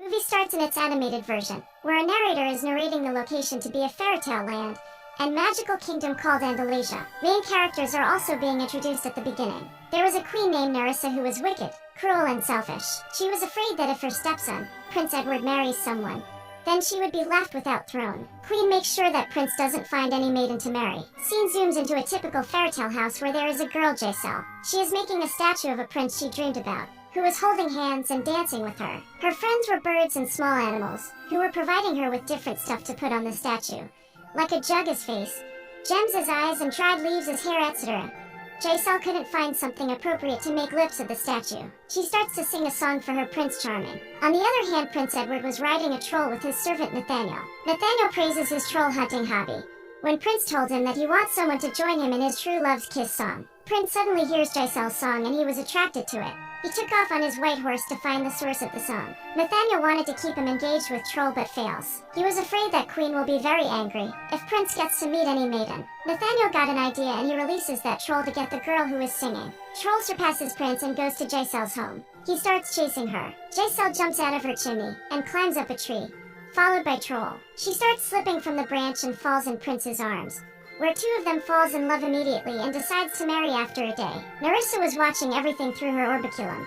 Movie starts in its animated version, where a narrator is narrating the location to be a fairytale land and magical kingdom called Andalasia. Main characters are also being introduced at the beginning. There was a queen named Nerissa who was wicked, cruel, and selfish. She was afraid that if her stepson, Prince Edward, marries someone, then she would be left without throne. Queen makes sure that Prince doesn't find any maiden to marry. Scene zooms into a typical fairytale house where there is a girl, Jaisal. She is making a statue of a prince she dreamed about, who was holding hands and dancing with her. Her friends were birds and small animals, who were providing her with different stuff to put on the statue, like a jug as face, gems as eyes, and dried leaves as hair, etc. Jaisal couldn't find something appropriate to make lips of the statue. She starts to sing a song for her Prince Charming. On the other hand, Prince Edward was riding a troll with his servant Nathaniel. Nathaniel praises his troll hunting hobby, when Prince told him that he wants someone to join him in his true love's kiss song. Prince suddenly hears Jaisal's song and he was attracted to it. He took off on his white horse to find the source of the song. Nathaniel wanted to keep him engaged with Troll but fails. He was afraid that Queen will be very angry if Prince gets to meet any maiden. Nathaniel got an idea and he releases that troll to get the girl who is singing. Troll surpasses Prince and goes to Jaisal's home. He starts chasing her. Jaisal jumps out of her chimney and climbs up a tree, followed by Troll. She starts slipping from the branch and falls in Prince's arms, where two of them falls in love immediately and decides to marry after a day. Nerissa was watching everything through her orbiculum,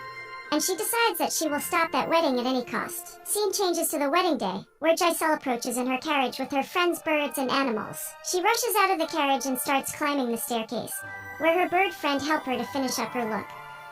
and she decides that she will stop that wedding at any cost. Scene changes to the wedding day, where Jaisal approaches in her carriage with her friends, birds, and animals. She rushes out of the carriage and starts climbing the staircase, where her bird friend helps her to finish up her look.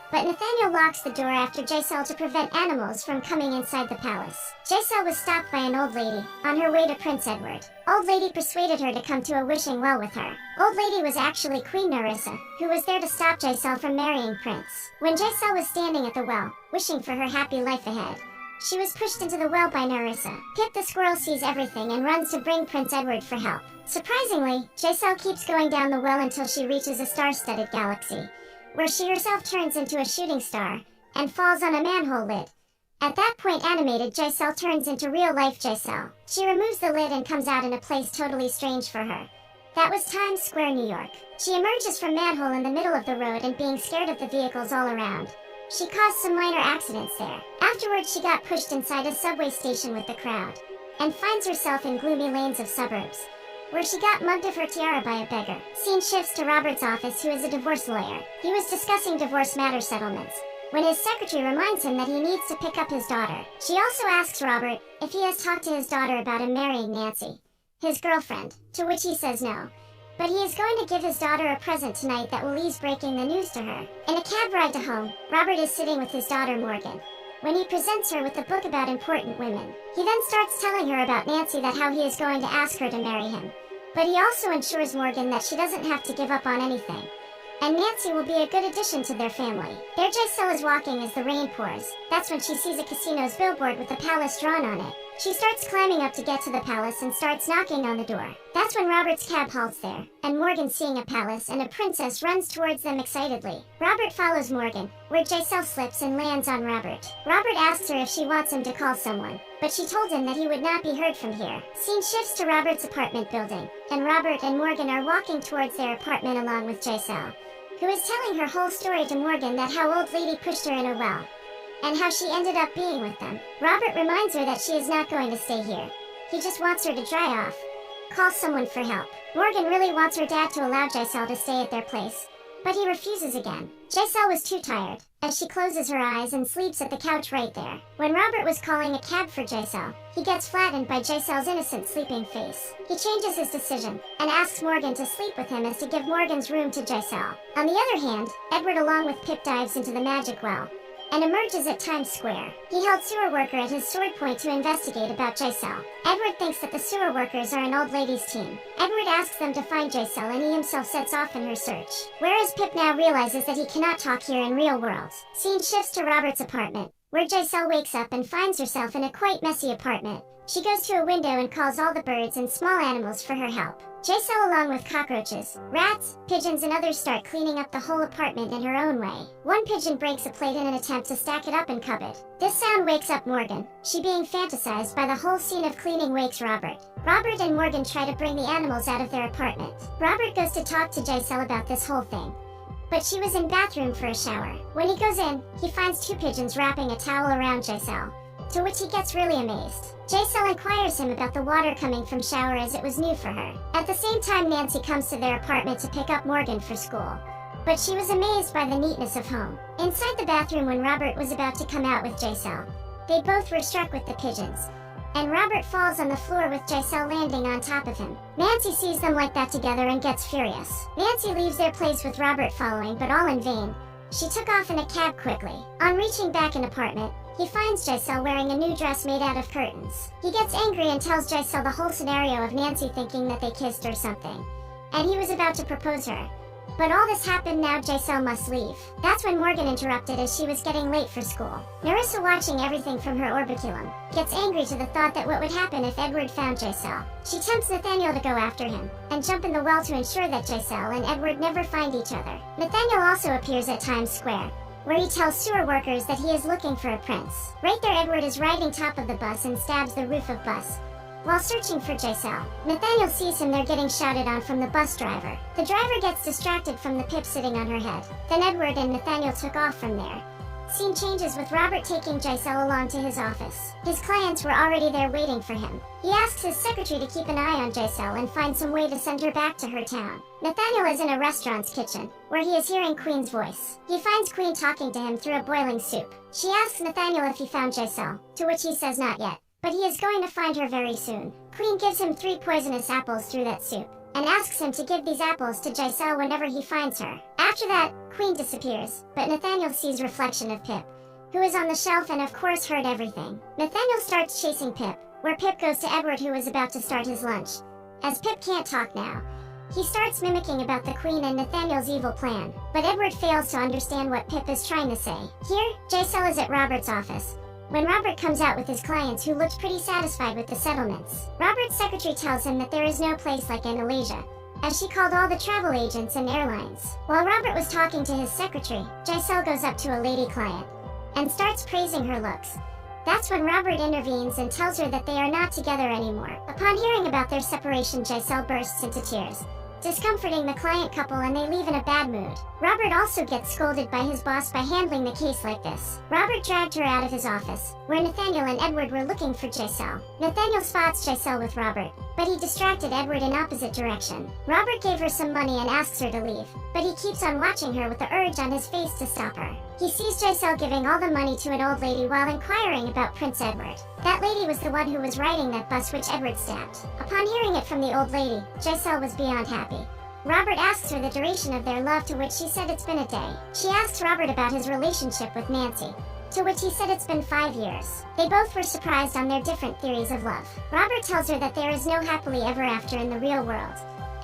But Nathaniel locks the door after Jaisal to prevent animals from coming inside the palace. Jaisal was stopped by an old lady, on her way to Prince Edward. Old lady persuaded her to come to a wishing well with her. Old lady was actually Queen Nerissa, who was there to stop Jaisal from marrying Prince. When Jaisal was standing at the well, wishing for her happy life ahead, she was pushed into the well by Nerissa. Pip the squirrel sees everything and runs to bring Prince Edward for help. Surprisingly, Jaisal keeps going down the well until she reaches a star-studded galaxy, where she herself turns into a shooting star and falls on a manhole lid. At that point, animated Jaisal turns into real-life Jaisal. She removes the lid and comes out in a place totally strange for her. That was Times Square, New York. She emerges from manhole in the middle of the road and being scared of the vehicles all around, she caused some minor accidents there. Afterwards, she got pushed inside a subway station with the crowd, and finds herself in gloomy lanes of suburbs, where she got mugged of her tiara by a beggar. Scene shifts to Robert's office, who is a divorce lawyer. He was discussing divorce matter settlements, when his secretary reminds him that he needs to pick up his daughter. She also asks Robert if he has talked to his daughter about him marrying Nancy, his girlfriend, to which he says no. But he is going to give his daughter a present tonight that will ease breaking the news to her. In a cab ride to home, Robert is sitting with his daughter Morgan, when he presents her with a book about important women. He then starts telling her about Nancy, that how he is going to ask her to marry him. But he also ensures Morgan that she doesn't have to give up on anything, and Nancy will be a good addition to their family. There Jaisal is walking as the rain pours. That's when she sees a casino's billboard with the palace drawn on it. She starts climbing up to get to the palace and starts knocking on the door. That's when Robert's cab halts there, and Morgan, seeing a palace and a princess, runs towards them excitedly. Robert follows Morgan, where Jaisal slips and lands on Robert. Robert asks her if she wants him to call someone, but she told him that he would not be heard from here. Scene shifts to Robert's apartment building, and Robert and Morgan are walking towards their apartment along with Jaisal, who is telling her whole story to Morgan, that how old lady pushed her in a well, and how she ended up being with them. Robert reminds her that she is not going to stay here. He just wants her to dry off, call someone for help. Morgan really wants her dad to allow Jaisal to stay at their place, but he refuses again. Jaisal was too tired, as she closes her eyes and sleeps at the couch right there. When Robert was calling a cab for Jaisal, he gets flattened by Jaisal's innocent sleeping face. He changes his decision, and asks Morgan to sleep with him as to give Morgan's room to Jaisal. On the other hand, Edward along with Pip dives into the magic well, and emerges at Times Square. He held sewer worker at his sword point to investigate about Jaisal. Edward thinks that the sewer workers are an old lady's team. Edward asks them to find Jaisal, and he himself sets off in her search. Whereas Pip now realizes that he cannot talk here in real world. Scene shifts to Robert's apartment, where Jaisal wakes up and finds herself in a quite messy apartment. She goes to a window and calls all the birds and small animals for her help. Jaisal, along with cockroaches, rats, pigeons, and others, start cleaning up the whole apartment in her own way. One pigeon breaks a plate in an attempt to stack it up in cupboard. This sound wakes up Morgan. She, being fantasized by the whole scene of cleaning, wakes Robert. Robert and Morgan try to bring the animals out of their apartment. Robert goes to talk to Jaisal about this whole thing, but she was in bathroom for a shower. When he goes in, he finds two pigeons wrapping a towel around Jaisal, to which he gets really amazed. Giselle inquires him about the water coming from shower as it was new for her. At the same time, Nancy comes to their apartment to pick up Morgan for school, but she was amazed by the neatness of home. Inside the bathroom when Robert was about to come out with Giselle, they both were struck with the pigeons, and Robert falls on the floor with Giselle landing on top of him. Nancy sees them like that together and gets furious. Nancy leaves their place with Robert following, but all in vain. She took off in a cab quickly. On reaching back an apartment, he finds Giselle wearing a new dress made out of curtains. He gets angry and tells Giselle the whole scenario of Nancy thinking that they kissed or something, and he was about to propose her. But all this happened, now Giselle must leave. That's when Morgan interrupted as she was getting late for school. Nerissa, watching everything from her orbiculum, gets angry to the thought that what would happen if Edward found Giselle. She tempts Nathaniel to go after him and jump in the well to ensure that Giselle and Edward never find each other. Nathaniel also appears at Times Square, where he tells sewer workers that he is looking for a prince. Right there, Edward is riding top of the bus and stabs the roof of bus while searching for Giselle. Nathaniel sees him there getting shouted on from the bus driver. The driver gets distracted from the pip sitting on her head. Then Edward and Nathaniel took off from there. Scene changes with Robert taking Giselle along to his office. His clients were already there waiting for him. He asks his secretary to keep an eye on Giselle and find some way to send her back to her town. Nathaniel is in a restaurant's kitchen, where he is hearing Queen's voice. He finds Queen talking to him through a boiling soup. She asks Nathaniel if he found Giselle, to which he says not yet, but he is going to find her very soon. Queen gives him 3 poisonous apples through that soup, and asks him to give these apples to Giselle whenever he finds her. After that, Queen disappears, but Nathaniel sees reflection of Pip, who is on the shelf and of course heard everything. Nathaniel starts chasing Pip, where Pip goes to Edward, who is about to start his lunch. As Pip can't talk now, he starts mimicking about the Queen and Nathaniel's evil plan, but Edward fails to understand what Pip is trying to say. Here, Giselle is at Robert's office, when Robert comes out with his clients, who looked pretty satisfied with the settlements. Robert's secretary tells him that there is no place like Andalasia, as she called all the travel agents and airlines. While Robert was talking to his secretary, Giselle goes up to a lady client and starts praising her looks. That's when Robert intervenes and tells her that they are not together anymore. Upon hearing about their separation, Giselle bursts into tears, discomforting the client couple, and they leave in a bad mood. Robert also gets scolded by his boss by handling the case like this. Robert dragged her out of his office, where Nathaniel and Edward were looking for Giselle. Nathaniel spots Giselle with Robert, but he distracted Edward in opposite direction. Robert gave her some money and asks her to leave, but he keeps on watching her with the urge on his face to stop her. He sees Giselle giving all the money to an old lady while inquiring about Prince Edward. That lady was the one who was riding that bus which Edward stabbed. Upon hearing it from the old lady, Giselle was beyond happy. Robert asks her the duration of their love, to which she said it's been a day. She asks Robert about his relationship with Nancy, to which he said it's been 5 years. They both were surprised on their different theories of love. Robert tells her that there is no happily ever after in the real world,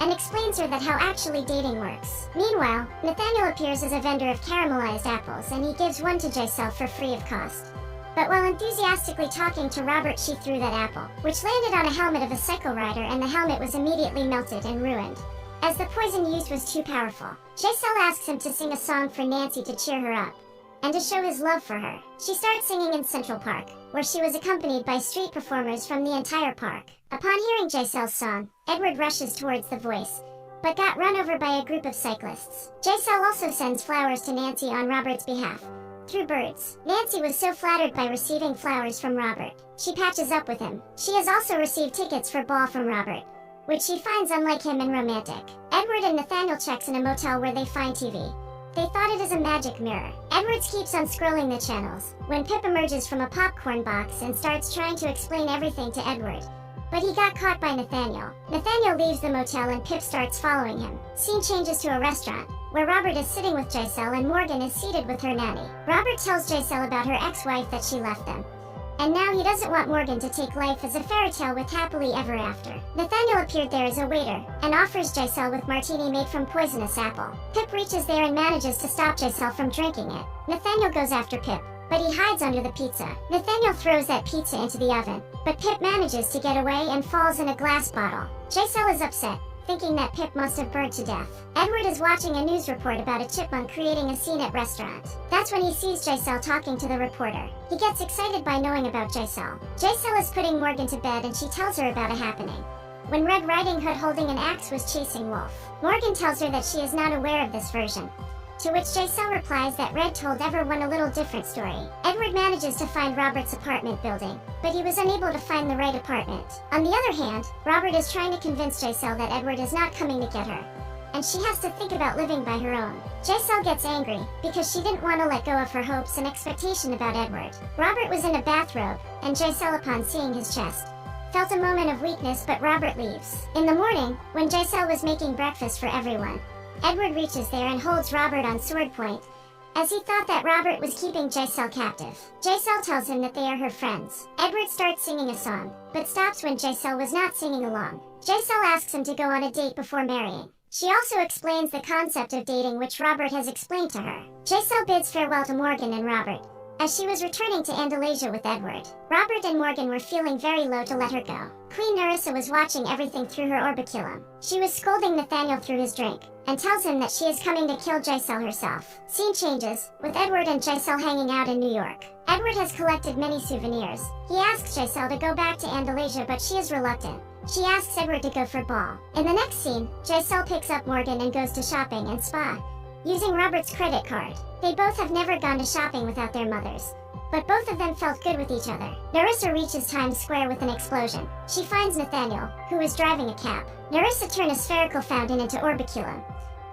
and explains her that how actually dating works. Meanwhile, Nathaniel appears as a vendor of caramelized apples, and he gives one to Giselle for free of cost. But while enthusiastically talking to Robert, she threw that apple, which landed on a helmet of a cycle rider, and the helmet was immediately melted and ruined, as the poison used was too powerful. Giselle asks him to sing a song for Nancy to cheer her up, and to show his love for her. She starts singing in Central Park, where she was accompanied by street performers from the entire park. Upon hearing Giselle's song, Edward rushes towards the voice, but got run over by a group of cyclists. Giselle also sends flowers to Nancy on Robert's behalf, through birds. Nancy was so flattered by receiving flowers from Robert, she patches up with him. She has also received tickets for ball from Robert, which she finds unlike him and romantic. Edward and Nathaniel checks in a motel where they find TV. They thought it is a magic mirror. Edwards keeps on scrolling the channels, when Pip emerges from a popcorn box and starts trying to explain everything to Edward, but he got caught by Nathaniel. Nathaniel leaves the motel and Pip starts following him. Scene changes to a restaurant, where Robert is sitting with Giselle and Morgan is seated with her nanny. Robert tells Giselle about her ex-wife, that she left them, and now he doesn't want Morgan to take life as a fairy tale with happily ever after. Nathaniel appeared there as a waiter, and offers Giselle with martini made from poisonous apple. Pip reaches there and manages to stop Giselle from drinking it. Nathaniel goes after Pip, but he hides under the pizza. Nathaniel throws that pizza into the oven, but Pip manages to get away and falls in a glass bottle. Giselle is upset, thinking that Pip must have burned to death. Edward is watching a news report about a chipmunk creating a scene at restaurant. That's when he sees Giselle talking to the reporter. He gets excited by knowing about Giselle. Giselle is putting Morgan to bed and she tells her about a happening when Red Riding Hood holding an axe was chasing Wolf. Morgan tells her that she is not aware of this version, to which Giselle replies that Red told everyone a little different story. Edward manages to find Robert's apartment building, but he was unable to find the right apartment. On the other hand, Robert is trying to convince Giselle that Edward is not coming to get her, and she has to think about living by her own. Giselle gets angry, because she didn't want to let go of her hopes and expectation about Edward. Robert was in a bathrobe, and Giselle, upon seeing his chest, felt a moment of weakness, but Robert leaves. In the morning, when Giselle was making breakfast for everyone, Edward reaches there and holds Robert on sword point, as he thought that Robert was keeping Giselle captive. Giselle tells him that they are her friends. Edward starts singing a song, but stops when Giselle was not singing along. Giselle asks him to go on a date before marrying. She also explains the concept of dating, which Robert has explained to her. Giselle bids farewell to Morgan and Robert, as she was returning to Andalusia with Edward. Robert and Morgan were feeling very low to let her go. Queen Nerissa was watching everything through her orbiculum. She was scolding Nathaniel through his drink, and tells him that she is coming to kill Giselle herself. Scene changes, with Edward and Giselle hanging out in New York. Edward has collected many souvenirs. He asks Giselle to go back to Andalusia, but she is reluctant. She asks Edward to go for a ball. In the next scene, Giselle picks up Morgan and goes to shopping and spa, using Robert's credit card. They both have never gone to shopping without their mothers, but both of them felt good with each other. Nerissa reaches Times Square with an explosion. She finds Nathaniel, who is driving a cab. Nerissa turns a spherical fountain into orbiculum,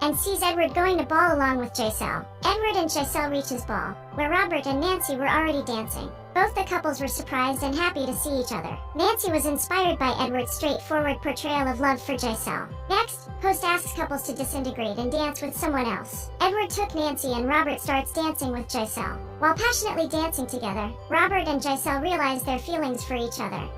and sees Edward going to ball along with Giselle. Edward and Giselle reach his ball, where Robert and Nancy were already dancing. Both the couples were surprised and happy to see each other. Nancy was inspired by Edward's straightforward portrayal of love for Giselle. Next, host asks couples to disintegrate and dance with someone else. Edward took Nancy and Robert starts dancing with Giselle. While passionately dancing together, Robert and Giselle realize their feelings for each other,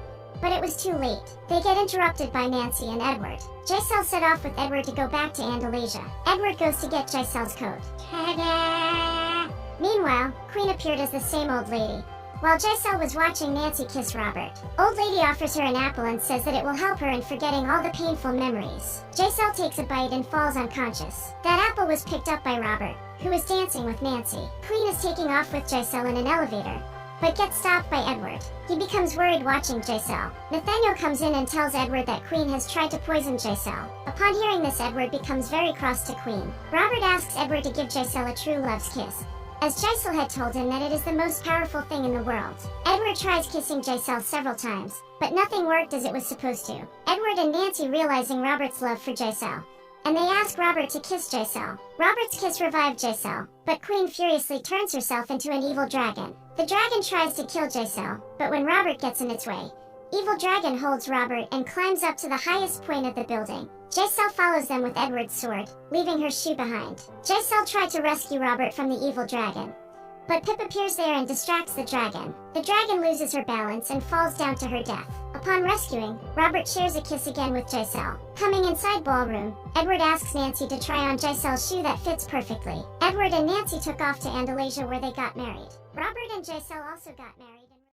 but it was too late. They get interrupted by Nancy and Edward. Giselle set off with Edward to go back to Andalusia. Edward goes to get Giselle's coat. Ta-da! Meanwhile, Queen appeared as the same old lady, while Giselle was watching Nancy kiss Robert. Old lady offers her an apple and says that it will help her in forgetting all the painful memories. Giselle takes a bite and falls unconscious. That apple was picked up by Robert, who was dancing with Nancy. Queen is taking off with Giselle in an elevator, but gets stopped by Edward. He becomes worried watching Giselle. Nathaniel comes in and tells Edward that Queen has tried to poison Giselle. Upon hearing this, Edward becomes very cross to Queen. Robert asks Edward to give Giselle a true love's kiss, as Giselle had told him that it is the most powerful thing in the world. Edward tries kissing Giselle several times, but nothing worked as it was supposed to. Edward and Nancy, realizing Robert's love for Giselle, and they ask Robert to kiss Giselle. Robert's kiss revived Giselle, but Queen furiously turns herself into an evil dragon. The dragon tries to kill Giselle, but when Robert gets in its way, Evil Dragon holds Robert and climbs up to the highest point of the building. Giselle follows them with Edward's sword, leaving her shoe behind. Giselle tried to rescue Robert from the evil dragon, but Pip appears there and distracts the dragon. The dragon loses her balance and falls down to her death. Upon rescuing, Robert shares a kiss again with Giselle. Coming inside ballroom, Edward asks Nancy to try on Giselle's shoe that fits perfectly. Edward and Nancy took off to Andalusia, where they got married. Robert and Giselle also got married.